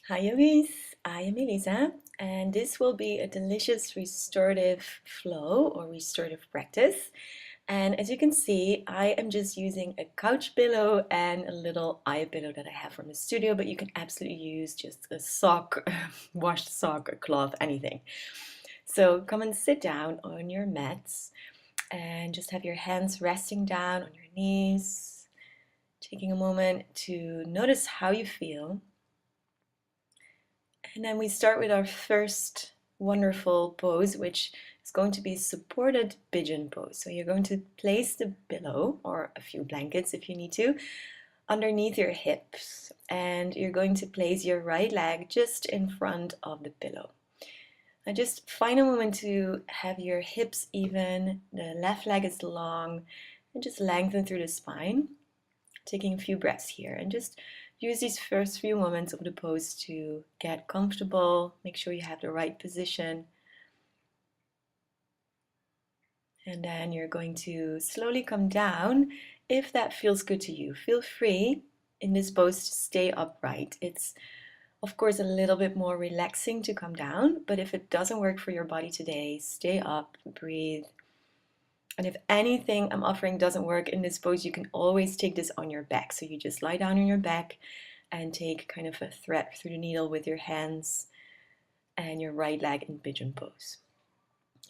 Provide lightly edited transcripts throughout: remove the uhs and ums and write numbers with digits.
Hi yogis, I am Eliza, and this will be a delicious restorative flow or restorative practice. And as you can see, I am just using a couch pillow and a little eye pillow that I have from the studio, but you can absolutely use just a sock, washed sock, a cloth, anything. So come and sit down on your mats and just have your hands resting down on your knees, taking a moment to notice how you feel. And then we start with our first wonderful pose, which is going to be supported pigeon pose. So you're going to place the pillow, or a few blankets if you need to, underneath your hips. And you're going to place your right leg just in front of the pillow. Now just find a moment to have your hips even, the left leg is long, and just lengthen through the spine. Taking a few breaths here and just use these first few moments of the pose to get comfortable, make sure you have the right position. And then you're going to slowly come down if that feels good to you. Feel free in this pose to stay upright. It's of course a little bit more relaxing to come down, but if it doesn't work for your body today, stay up, breathe. And if anything I'm offering doesn't work in this pose, you can always take this on your back. So you just lie down on your back and take kind of a thread through the needle with your hands and your right leg in pigeon pose.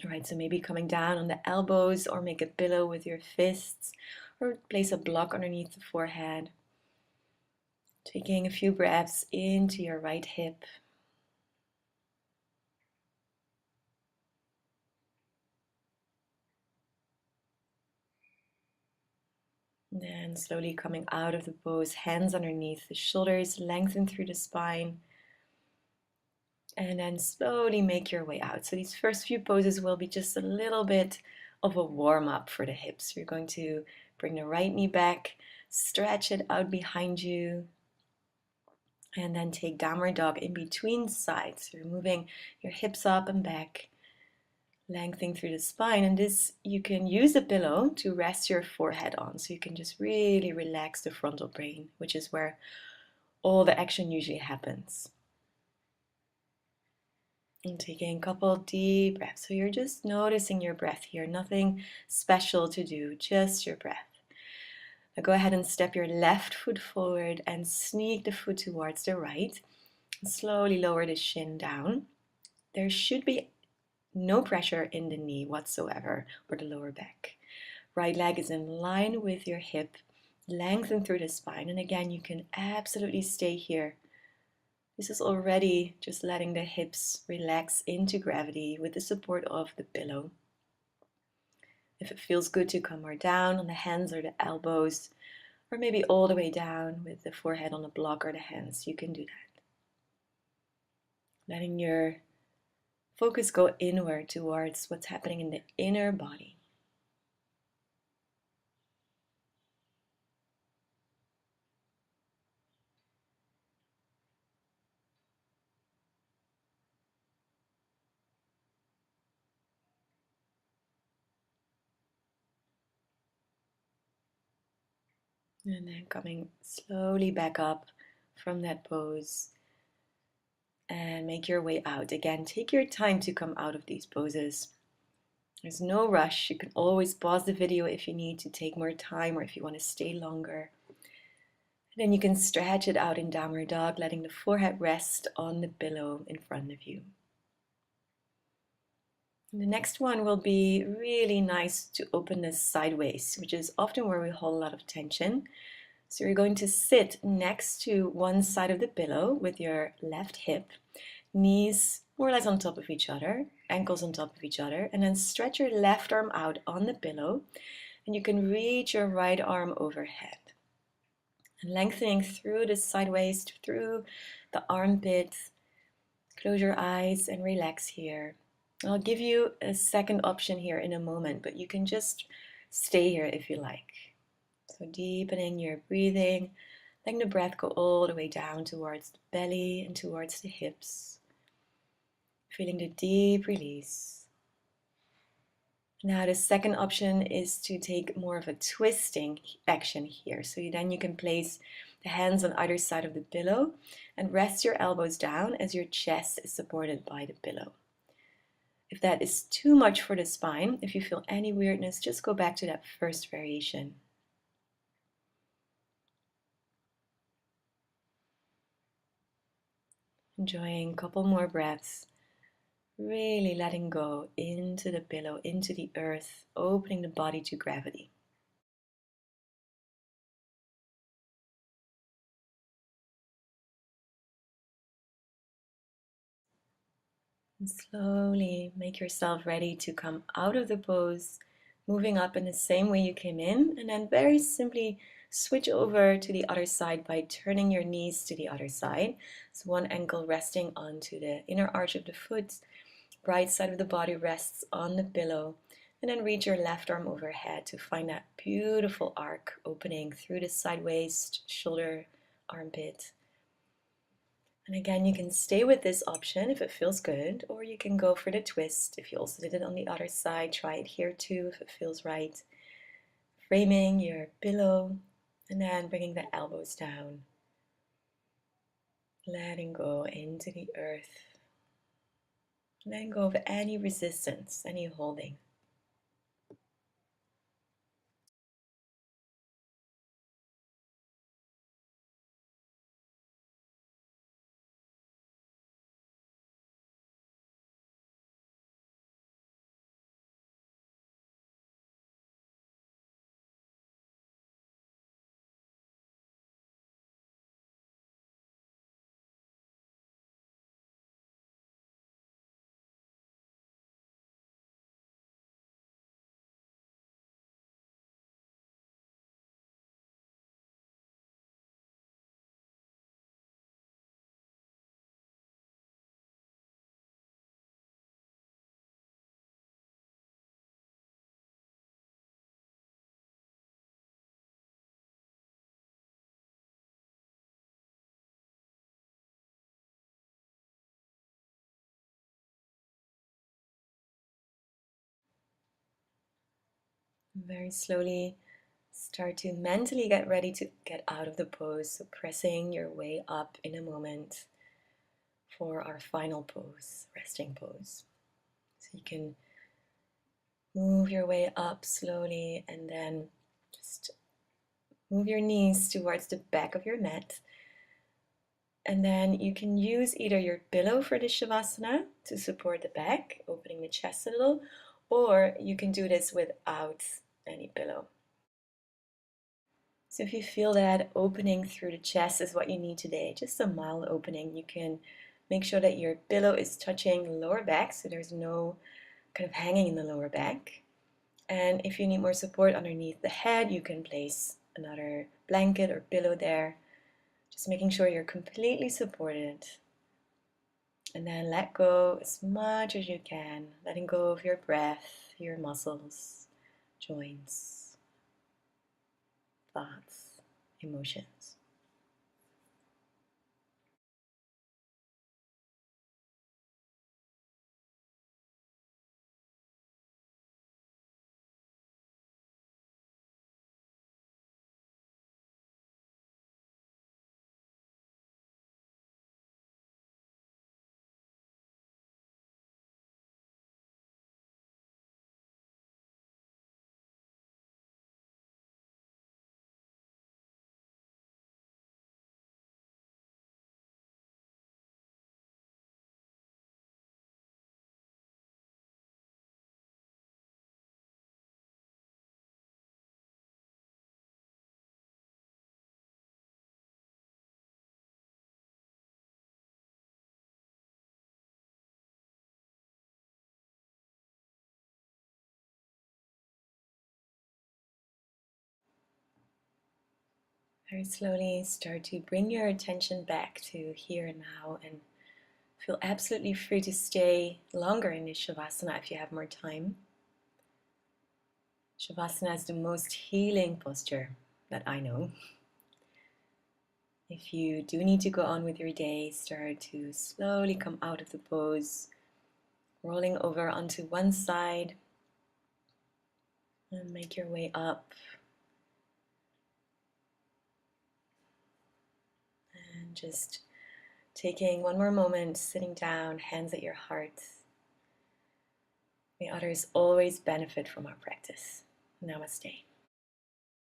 All right, so maybe coming down on the elbows or make a pillow with your fists or place a block underneath the forehead. Taking a few breaths into your right hip. Then slowly coming out of the pose, hands underneath the shoulders, lengthen through the spine. And then slowly make your way out. So these first few poses will be just a little bit of a warm up for the hips. You're going to bring the right knee back, stretch it out behind you, and then take downward dog in between sides. You're moving your hips up and back, lengthening through the spine. And this, you can use a pillow to rest your forehead on. So you can just really relax the frontal brain, which is where all the action usually happens. And taking a couple deep breaths. So you're just noticing your breath here, nothing special to do, just your breath. Now go ahead and step your left foot forward and sneak the foot towards the right. And slowly lower the shin down. There should be no pressure in the knee whatsoever or the lower back. Right leg is in line with your hip, lengthen through the spine. And again, you can absolutely stay here. This is already just letting the hips relax into gravity with the support of the pillow. If it feels good to come more down on the hands or the elbows, or maybe all the way down with the forehead on the block or the hands, you can do that. Letting your focus go inward towards what's happening in the inner body. And then coming slowly back up from that pose and make your way out. Again, take your time to come out of these poses. There's no rush. You can always pause the video if you need to take more time or if you want to stay longer. And then you can stretch it out in downward dog, letting the forehead rest on the pillow in front of you. And the next one will be really nice to open this sideways, which is often where we hold a lot of tension. So you're going to sit next to one side of the pillow with your left hip, knees more or less on top of each other, ankles on top of each other, and then stretch your left arm out on the pillow, and you can reach your right arm overhead. And lengthening through the sideways, through the armpits. Close your eyes and relax here. I'll give you a second option here in a moment, but you can just stay here if you like. So deepening your breathing, letting the breath go all the way down towards the belly and towards the hips. Feeling the deep release. Now the second option is to take more of a twisting action here. So then you can place the hands on either side of the pillow, and rest your elbows down as your chest is supported by the pillow. If that is too much for the spine, if you feel any weirdness, just go back to that first variation. Enjoying a couple more breaths. Really letting go into the pillow, into the earth, opening the body to gravity. And slowly make yourself ready to come out of the pose, moving up in the same way you came in, and then very simply switch over to the other side by turning your knees to the other side. So one ankle resting onto the inner arch of the foot, right side of the body rests on the pillow, and then reach your left arm overhead to find that beautiful arc opening through the side waist, shoulder, armpit. And again, you can stay with this option if it feels good, or you can go for the twist. If you also did it on the other side, try it here too if it feels right. Framing your pillow, and then bringing the elbows down. Letting go into the earth. Letting go of any resistance, any holding. Very slowly start to mentally get ready to get out of the pose. So pressing your way up in a moment for our final pose, resting pose. So you can move your way up slowly and then just move your knees towards the back of your mat. And then you can use either your pillow for the Shavasana to support the back, opening the chest a little, or you can do this without any pillow. So if you feel that opening through the chest is what you need today, just a mild opening, you can make sure that your pillow is touching the lower back, so there's no kind of hanging in the lower back. And if you need more support underneath the head, you can place another blanket or pillow there, just making sure you're completely supported. And then let go as much as you can, letting go of your breath, your muscles, joints, thoughts, emotions. Very slowly start to bring your attention back to here and now, and feel absolutely free to stay longer in this Shavasana if you have more time. Shavasana is the most healing posture that I know. If you do need to go on with your day, start to slowly come out of the pose, rolling over onto one side, and make your way up. And just taking one more moment, sitting down, hands at your heart. May others always benefit from our practice. Namaste.